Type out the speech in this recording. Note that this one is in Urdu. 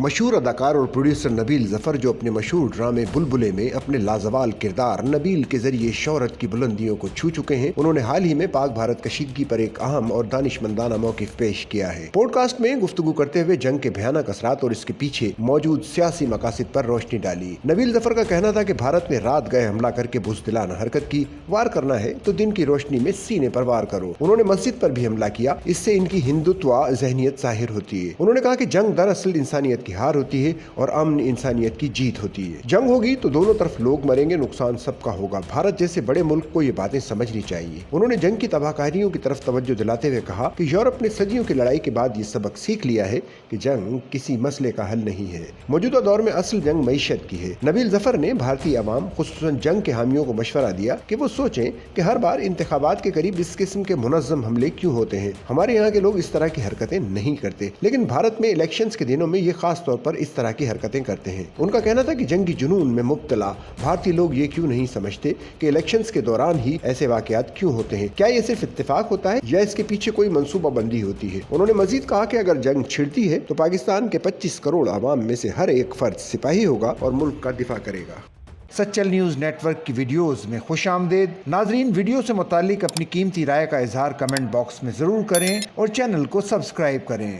مشہور اداکار اور پروڈیوسر نبیل ظفر جو اپنے مشہور ڈرامے بلبلے میں اپنے لازوال کردار نبیل کے ذریعے شہرت کی بلندیوں کو چھو چکے ہیں، انہوں نے حال ہی میں پاک بھارت کشیدگی پر ایک اہم اور دانشمندانہ موقف پیش کیا ہے۔ پوڈ کاسٹ میں گفتگو کرتے ہوئے جنگ کے بھیانک اثرات اور اس کے پیچھے موجود سیاسی مقاصد پر روشنی ڈالی۔ نبیل ظفر کا کہنا تھا کہ بھارت میں رات گئے حملہ کر کے بزدلانہ حرکت کی، وار کرنا ہے تو دن کی روشنی میں سینے پر وار کرو۔ انہوں نے مسجد پر بھی حملہ کیا، اس سے ان کی ہندوتوا ذہنیت ظاہر ہوتی ہے۔ انہوں نے کہا کہ جنگ دراصل انسانیت کی ہار ہوتی ہے اور امن انسانیت کی جیت ہوتی ہے۔ جنگ ہوگی تو دونوں طرف لوگ مریں گے، نقصان سب کا ہوگا۔ بھارت جیسے بڑے ملک کو یہ باتیں سمجھنی چاہیے۔ انہوں نے جنگ کی تباہ کاریوں کی طرف توجہ دلاتے ہوئے کہا کہ یورپ نے صدیوں کی لڑائی کے بعد یہ سبق سیکھ لیا ہے کہ جنگ کسی مسئلے کا حل نہیں ہے۔ موجودہ دور میں اصل جنگ معیشت کی ہے۔ نبیل ظفر نے بھارتی عوام خصوصاً جنگ کے حامیوں کو مشورہ دیا کہ وہ سوچیں کہ ہر بار انتخابات کے قریب اس قسم کے منظم حملے کیوں ہوتے ہیں۔ ہمارے یہاں کے لوگ اس طرح کی حرکتیں نہیں کرتے، لیکن بھارت میں الیکشنز کے دنوں میں یہ خاص طور پر اس طرح کی حرکتیں کرتے ہیں۔ ان کا کہنا تھا کہ جنگی جنون میں مبتلا بھارتی لوگ یہ کیوں نہیں سمجھتے کہ الیکشنز کے دوران ہی ایسے واقعات کیوں ہوتے ہیں؟ کیا یہ صرف اتفاق ہوتا ہے یا اس کے پیچھے کوئی منصوبہ بندی ہوتی ہے؟ انہوں نے مزید کہا کہ اگر جنگ چھڑتی ہے تو پاکستان کے 25 کروڑ عوام میں سے ہر ایک فرد سپاہی ہوگا اور ملک کا دفاع کرے گا۔ سچل نیوز نیٹ ورک کی ویڈیوز میں خوش آمدید۔ ناظرین، ویڈیو سے متعلق اپنی قیمتی رائے کا اظہار کمنٹ باکس میں ضرور کریں اور چینل کو سبسکرائب کریں۔